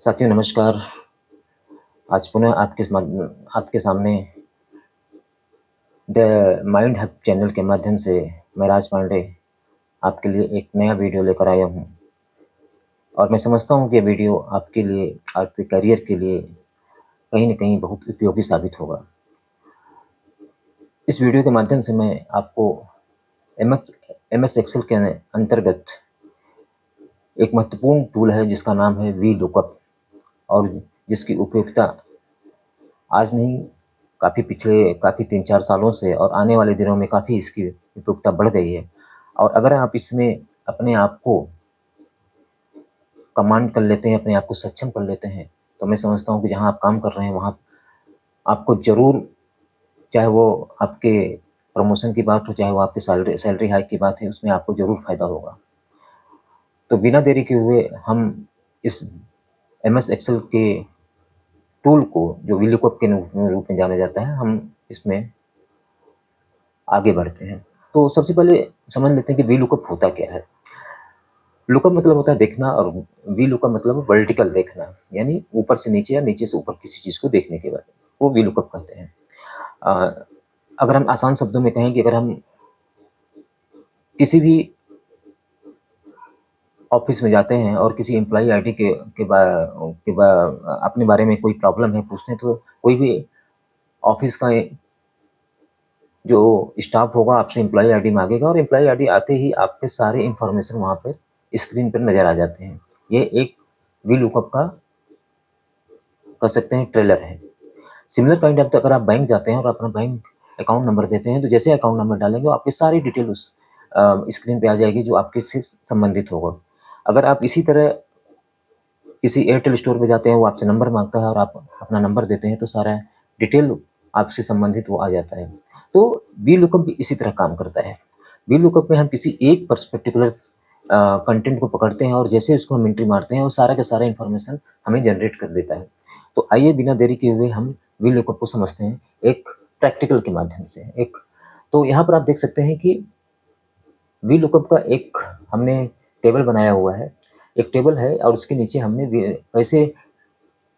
साथियों नमस्कार। आज पुनः आपके सामने द माइंड हब चैनल के माध्यम से मैं राज पांडे आपके लिए एक नया वीडियो लेकर आया हूं और मैं समझता हूं कि ये वीडियो आपके लिए, आपके करियर के लिए कहीं न कहीं बहुत उपयोगी साबित होगा। इस वीडियो के माध्यम से मैं आपको एमएस एक्सेल के अंतर्गत एक महत्वपूर्ण टूल है जिसका नाम है वी लुकअप और जिसकी उपयोगिता आज नहीं, काफ़ी 3-4 सालों से और आने वाले दिनों में काफ़ी इसकी उपयोगिता बढ़ गई है। और अगर आप इसमें अपने आप को कमांड कर लेते हैं, अपने आप को सक्षम कर लेते हैं, तो मैं समझता हूँ कि जहाँ आप काम कर रहे हैं, वहाँ आपको ज़रूर, चाहे वो आपके प्रमोशन की बात हो, चाहे वो आपकी सैलरी हाइक की बात है, उसमें आपको ज़रूर फ़ायदा होगा। तो बिना देरी के हुए हम इस एमएस एक्सेल के टूल को, जो वीलुकअप के रूप में जाना जाता है, हम इसमें आगे बढ़ते हैं। तो सबसे पहले समझ लेते हैं कि वीलुकअप होता क्या है। लुकअप मतलब होता है देखना और वीलुकअप मतलब वर्टिकल देखना, यानी ऊपर से नीचे या नीचे से ऊपर किसी चीज़ को देखने के बाद वो वीलुकअप कहते हैं। अगर हम आसान शब्दों में कहें कि अगर हम किसी भी ऑफिस में जाते हैं और किसी एम्प्लॉई आईडी के अपने बारे में कोई प्रॉब्लम है पूछते हैं, तो कोई भी ऑफिस का जो स्टाफ होगा आपसे एम्प्लॉई आईडी मांगेगा और एम्प्लॉई आईडी आते ही आपके सारे इन्फॉर्मेशन वहाँ पर स्क्रीन पर नज़र आ जाते हैं। ये एक वीलुकअप का कह सकते हैं ट्रेलर है। सिमिलर काइंड ऑफ, अगर आप बैंक जाते हैं और अपना बैंक अकाउंट नंबर देते हैं, तो जैसे अकाउंट नंबर डालेंगे आपकी सारी डिटेल उस स्क्रीन पे आ जाएगी जो आपके से संबंधित होगा। अगर आप इसी तरह किसी एयरटेल स्टोर पे जाते हैं, वो आपसे नंबर मांगता है और आप अपना नंबर देते हैं, तो सारा डिटेल आपसे संबंधित वो आ जाता है। तो वी लुकअप भी इसी तरह काम करता है। वी लुकअप में हम किसी एक पर्टिकुलर कंटेंट को पकड़ते हैं और जैसे उसको हम एंट्री मारते हैं, वो सारा का सारा इन्फॉर्मेशन हमें जनरेट कर देता है। तो आइए बिना देरी किए हुए हम वी लुकअप को समझते हैं एक प्रैक्टिकल के माध्यम से। तो यहाँ पर आप देख सकते हैं कि वी लुकअप का एक हमने टेबल बनाया हुआ है। एक टेबल है और उसके नीचे हमने कैसे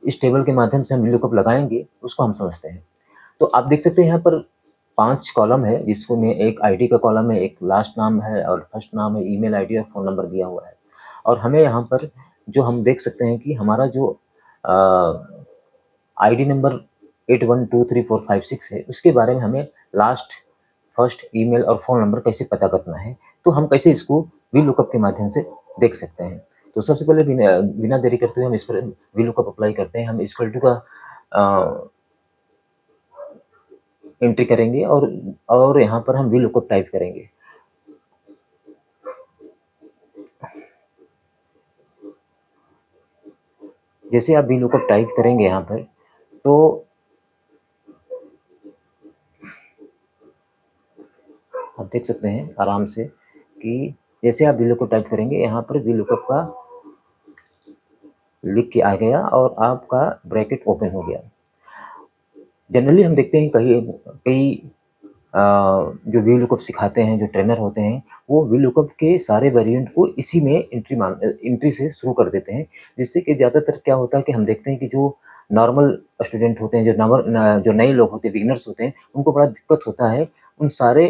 इस टेबल के माध्यम से हम वी लुकअप लगाएंगे उसको हम समझते हैं। तो आप देख सकते हैं यहाँ पर 5 कॉलम है, जिसको में एक आईडी का कॉलम है, एक लास्ट नाम है और फर्स्ट नाम है, ईमेल आईडी और फ़ोन नंबर दिया हुआ है। और हमें यहाँ पर जो हम देख सकते हैं कि हमारा जो आईडी नंबर 812345 है, उसके बारे में हमें लास्ट, फर्स्ट, ईमेल और फ़ोन नंबर कैसे पता करना है, तो हम कैसे इसको वी लुकअप के माध्यम से देख सकते हैं। तो सबसे पहले बिना देरी करते हुए हम इस पर वी लुकअप अप्लाई करते हैं। हम इक्वल टू का एंट्री करेंगे और यहाँ पर हम वी लुकअप टाइप करेंगे। जैसे आप वी लुकअप टाइप करेंगे यहाँ पर, तो आप देख सकते हैं आराम से कि जैसे आप वी लुकअप टाइप करेंगे, यहाँ पर वी लुकअप का लिख के आ गया और आपका ब्रैकेट ओपन हो गया। जनरली हम देखते हैं कई कई जो वी लुकअप सिखाते हैं, जो ट्रेनर होते हैं, वो वी लुकअप के सारे वेरिएंट को इसी में एंट्री से शुरू कर देते हैं, जिससे कि ज़्यादातर क्या होता है कि हम देखते हैं कि जो नॉर्मल स्टूडेंट होते हैं, जो नए लोग होते हैं, बिगिनर्स होते हैं, उनको बड़ा दिक्कत होता है उन सारे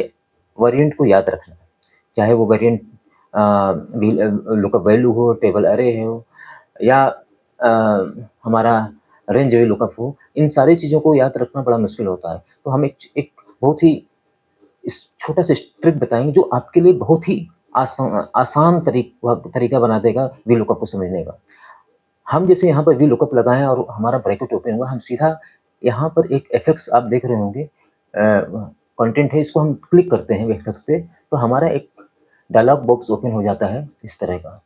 वेरिएंट को याद रखना। चाहे वो वेरिएंट लुकअप वैल्यू हो, टेबल अरे हो या अ, हमारा रेंज वे लुकअप हो, इन सारी चीज़ों को याद रखना बड़ा मुश्किल होता है। तो हम एक एक बहुत ही इस छोटा सा ट्रिक बताएँगे जो आपके लिए बहुत ही आसान तरीका बना देगा वी लुकअप को समझने का। हम जैसे यहाँ पर वी लुकअप लगाएँ और हमारा ब्रैकेट ओपन होगा, हम सीधा यहाँ पर एक इफेक्ट्स आप देख रहे होंगे, कंटेंट है, इसको हम क्लिक करते हैं इफेक्ट्स पे, तो हमारा एक डायलॉग बॉक्स ओपन हो जाता है इस तरह का।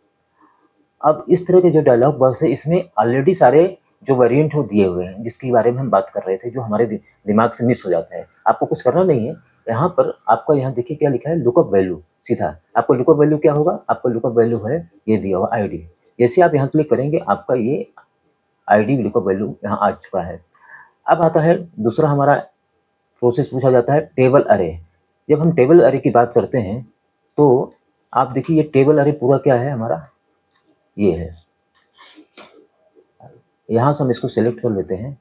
अब इस तरह के जो डायलॉग बॉक्स है, इसमें ऑलरेडी सारे जो वेरिएंट हो दिए हुए हैं, जिसके बारे में हम बात कर रहे थे, जो हमारे दिमाग से मिस हो जाता है। आपको कुछ करना नहीं है। यहाँ पर आपका, यहाँ देखिए क्या लिखा है, लुकअप वैल्यू। सीधा आपको लुकअप वैल्यू क्या होगा, आपका लुकअप वैल्यू है ये दिया हुआ आईडी। जैसे आप यहाँ क्लिक करेंगे, आपका ये आईडी लुकअप वैल्यू यहाँ आ चुका है। अब आता है दूसरा हमारा प्रोसेस, पूछा जाता है टेबल अरे। जब हम टेबल अरे की बात करते हैं, तो आप देखिए ये टेबल अरे पूरा क्या है हमारा, ये है। यहाँ से हम इसको सेलेक्ट कर लेते हैं।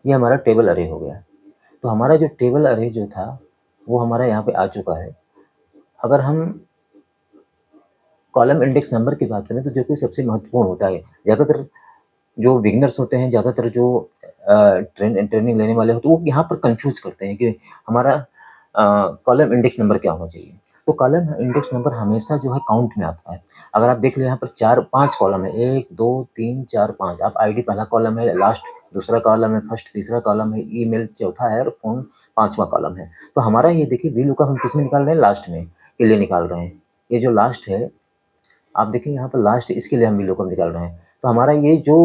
ये हमारा टेबल अरे हो गया। तो हमारा जो टेबल अरे जो था वो हमारा यहाँ पे आ चुका है। अगर हम कॉलम इंडेक्स नंबर की बात करें तो जो कि सबसे महत्वपूर्ण होता है, ज़्यादातर जो बिगिनर्स होते हैं, ज़्यादातर जो ट्रेनिंग लेने वाले होते हैं, वो यहाँ पर कंफ्यूज करते हैं कि हमारा कॉलम इंडेक्स नंबर क्या होना चाहिए। तो कॉलम इंडेक्स नंबर हमेशा जो है काउंट में आता है। अगर आप देख लें यहाँ पर 4-5 कॉलम है, 1 2 3 4 5। आप आईडी पहला कॉलम है, लास्ट दूसरा कॉलम है, फर्स्ट तीसरा कॉलम है, ईमेल चौथा है और फ़ोन पाँचवां कॉलम है। तो हमारा ये देखिए वीलुकअप हम किस में निकाल रहे हैं, लास्ट में के लिए निकाल रहे हैं। ये जो लास्ट है, आप देखेंगे यहाँ पर लास्ट, इसके लिए हम वीलुकअप निकाल रहे हैं। तो हमारा ये जो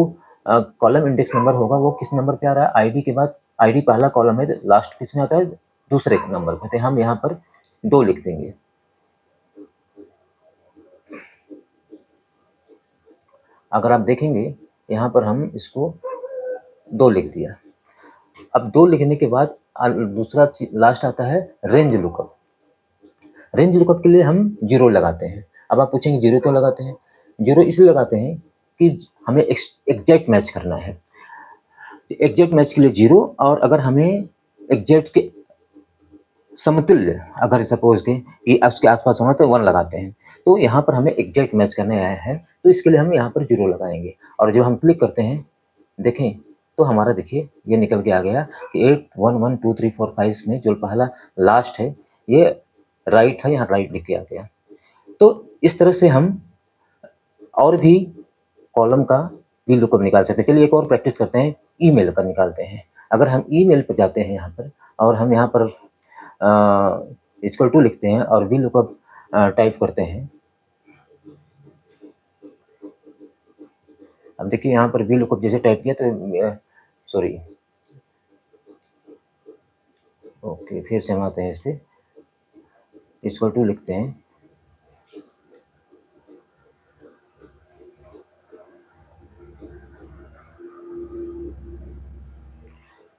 कॉलम इंडेक्स नंबर होगा वो किस नंबर पे आ रहा है, आईडी के बाद आईडी पहला कॉलम है, तो लास्ट किस में आता है, दूसरे नंबर पे। तो हम यहाँ पर 2 लिख देंगे। अगर आप देखेंगे यहाँ पर हम इसको 2 लिख दिया। अब 2 लिखने के बाद दूसरा लास्ट आता है रेंज लुकअप। रेंज लुकअप के लिए हम 0 लगाते हैं। अब आप पूछेंगे 0 क्यों लगाते हैं? 0 इसलिए लगाते हैं कि हमें एग्जैक्ट मैच करना है। एग्जैक्ट मैच के लिए 0, और अगर हमें एग्जैक्ट के समतुल्य अगर सपोज कि उसके आसपास होना तो 1 लगाते हैं। तो यहाँ पर हमें एग्जैक्ट मैच करने आया है, तो इसके लिए हम यहाँ पर 0 लगाएंगे। और जब हम क्लिक करते हैं, देखें तो हमारा देखिए ये निकल के आ गया कि 8 1 1 2 3 4 5 में जो पहला लास्ट है ये राइट था, यहाँ राइट लिख के आ गया। तो इस तरह से हम और भी कॉलम का भी लुकअप निकाल सकते हैं। चलिए एक और प्रैक्टिस करते हैं, ईमेल का निकालते हैं। अगर हम ईमेल पर जाते हैं यहाँ पर, और हम यहाँ पर इक्वल टू लिखते हैं और वी लुकअप टाइप करते हैं। अब देखिए यहाँ पर वी लुकअप जैसे टाइप किया तो सॉरी, ओके फिर से हम आते हैं इस पर, इक्वल टू लिखते हैं।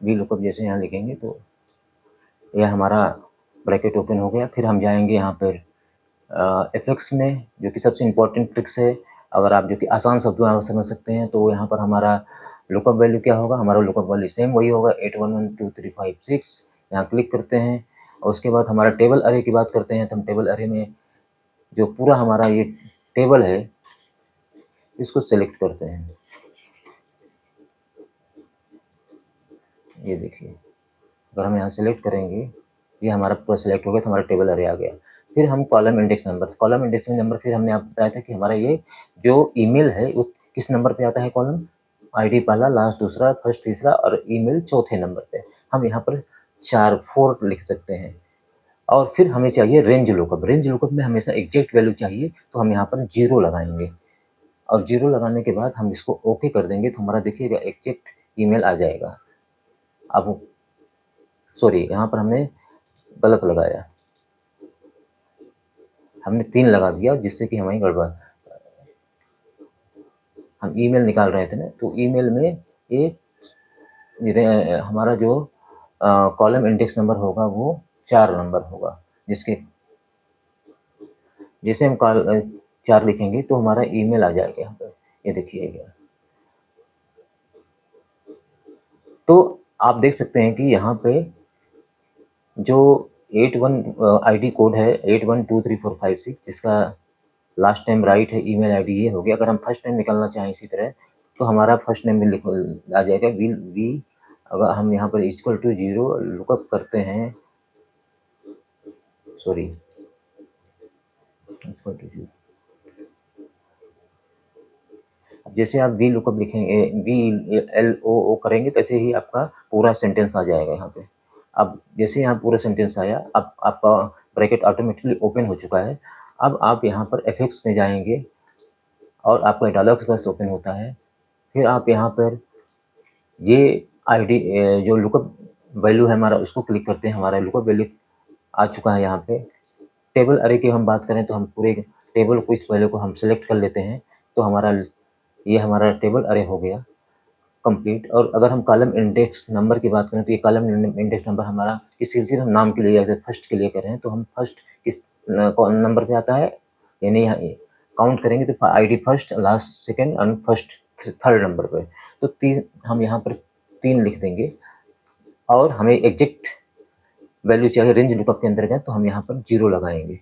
वी लुकअप जैसे यहाँ लिखेंगे तो यह हमारा ब्रैकेट ओपन हो गया। फिर हम जाएंगे यहाँ पर एफएक्स में, जो कि सबसे इम्पोर्टेंट ट्रिक्स है। अगर आप जो कि आसान शब्दों में समझ सकते हैं, तो यहाँ पर हमारा लुकअप वैल्यू क्या होगा, हमारा लुकअप वैल्यू सेम वही होगा 8 1 1 2 3 5 6। यहाँ क्लिक करते हैं और उसके बाद हमारा टेबल अरे की बात करते हैं। तो हम टेबल अरे में जो पूरा हमारा ये टेबल है इसको सेलेक्ट करते हैं। ये देखिए, अगर हम यहाँ सेलेक्ट करेंगे, ये हमारा पूरा सेलेक्ट हो गया, तो हमारा टेबल अरे आ गया। फिर हम कॉलम इंडेक्स नंबर, फिर हमने आपको बताया था कि हमारा ये जो ईमेल है वो किस नंबर पे आता है, कॉलम आईडी पहला, लास्ट दूसरा, फर्स्ट तीसरा और ईमेल चौथे नंबर पे। हम यहाँ पर 4 लिख सकते हैं। और फिर हमें चाहिए रेंज लुकअप। रेंज लुकअप में हमेशा एग्जैक्ट वैल्यू चाहिए, तो हम यहाँ पर 0 लगाएंगे। और 0 लगाने के बाद हम इसको ओके कर देंगे, तो हमारा देखिएगा एग्जैक्ट ईमेल आ जाएगा। अब सॉरी, यहाँ पर हमने गलत लगाया, हमने 3 लगा दिया, जिससे कि हमारी गड़बड़। हम ईमेल निकाल रहे थे ना, तो ईमेल में एक हमारा जो कॉलम इंडेक्स नंबर होगा वो 4 नंबर होगा, जिसके जैसे हम 4 लिखेंगे तो हमारा ईमेल आ जाएगा यहाँ पर। ये देखिएगा, तो आप देख सकते हैं कि यहाँ पे जो 81 आईडी कोड है 812345 जिसका लास्ट नेम राइट है, ईमेल आईडी ये हो गया। अगर हम फर्स्ट नेम निकालना चाहें इसी तरह, तो हमारा फर्स्ट नेम भी लिख आ जाएगा वी। अगर हम यहाँ पर इक्वल टू 0 लुकअप करते हैं, सॉरी इक्वल टू 0, जैसे आप वी लुकअप लिखेंगे, VLOO करेंगे, तैसे ही आपका पूरा सेंटेंस आ जाएगा यहाँ पे। अब जैसे यहाँ पूरा सेंटेंस आया, अब आपका ब्रैकेट ऑटोमेटिकली ओपन हो चुका है। अब आप यहाँ पर एफएक्स में जाएंगे और आपका डायलॉग बॉक्स ओपन होता है। फिर आप यहाँ पर ये आईडी जो लुकअप वैल्यू है हमारा, उसको क्लिक करते हैं। हमारा लुकअप वैल्यू आ चुका है यहाँ पे। टेबल अरे की हम बात करें तो हम पूरे टेबल को, इस वैल्यू को हम सेलेक्ट कर लेते हैं, तो हमारा टेबल अरे हो गया कंप्लीट। और अगर हम कॉलम इंडेक्स नंबर की बात करें, तो ये कॉलम इंडेक्स नंबर हमारा किसी हम नाम के लिए या फर्स्ट के लिए करें, तो हम फर्स्ट कौन नंबर पे आता है, यानी यहाँ काउंट करेंगे तो आईडी फर्स्ट, लास्ट सेकंड और फर्स्ट थर्ड नंबर पे। तो तीन हम यहाँ पर 3 लिख देंगे और हमें एग्जैक्ट वैल्यू चाहिए रेंज लुकअप के अंतर्गत, तो हम यहाँ पर 0 लगाएंगे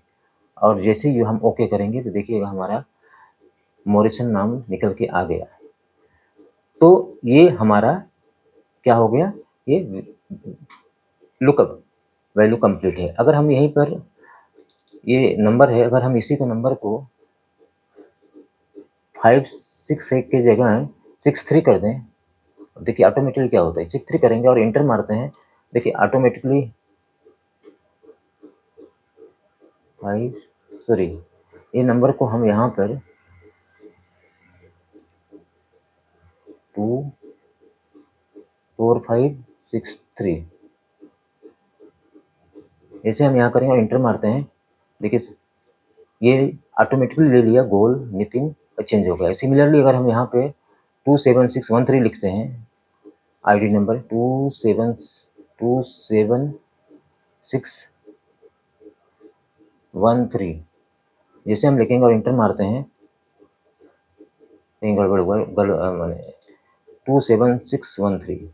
और जैसे ही हम ओके करेंगे तो देखिएगा हमारा मॉरिसन नाम निकल के आ गया। तो ये हमारा क्या हो गया, ये लुकअप वैल्यू कंप्लीट है। अगर हम यहीं पर ये नंबर है, अगर हम इसी को नंबर को 568 की जगह 63 कर दें, देखिए ऑटोमेटिकली क्या होता है, 63 करेंगे और इंटर मारते हैं, देखिए ऑटोमेटिकली 5 सॉरी ये नंबर को हम यहाँ पर 24563 ऐसे हम यहाँ करेंगे और इंटर मारते हैं, देखिए ये ऑटोमेटिकली ले लिया गोल नितिन चेंज हो गया। सिमिलरली अगर हम यहाँ पे 27613 लिखते हैं, आईडी नंबर 27613 जैसे हम लिखेंगे और इंटर मारते हैं, कहीं गड़बड़ हुआ, मैंने 27613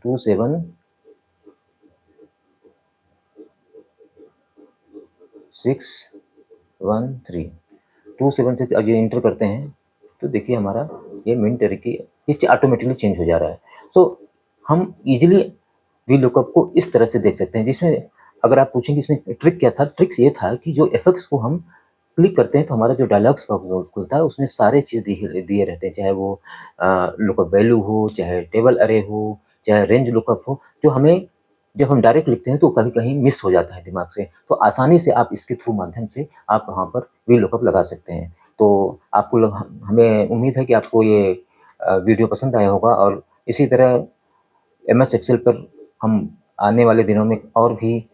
276 अब ये इंटर करते हैं तो देखिए हमारा ये मिनट की ये ऑटोमेटिकली चेंज हो जा रहा है। सो हम इजीली वी लुकअप को इस तरह से देख सकते हैं, जिसमें अगर आप पूछेंगे इसमें ट्रिक क्या था, ट्रिक्स ये था कि जो इफेक्ट्स को हम क्लिक करते हैं तो हमारा जो डायलॉग्स बॉक्स खुलता है उसमें सारे चीज़ दिए रहते हैं, चाहे वो लुकअप वैल्यू हो, चाहे टेबल अरे हो, चाहे रेंज लुकअप हो, जो हमें जब हम डायरेक्ट लिखते हैं तो कभी कहीं मिस हो जाता है दिमाग से, तो आसानी से आप इसके थ्रू माध्यम से आप वहाँ पर वी लुकअप लगा सकते हैं। तो आपको हमें उम्मीद है कि आपको ये वीडियो पसंद आया होगा और इसी तरह MS एक्सेल पर हम आने वाले दिनों में और भी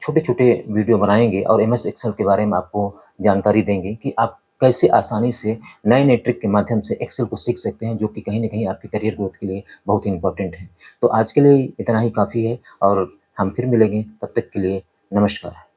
छोटे-छोटे वीडियो बनाएँगे और MS एक्सेल के बारे में आपको जानकारी देंगे कि आप कैसे आसानी से नए-नए ट्रिक के माध्यम से एक्सेल को सीख सकते हैं, जो कि कहीं न कहीं आपके करियर ग्रोथ के लिए बहुत ही इम्पोर्टेंट है। तो आज के लिए इतना ही काफ़ी है और हम फिर मिलेंगे, तब तक के लिए नमस्कार।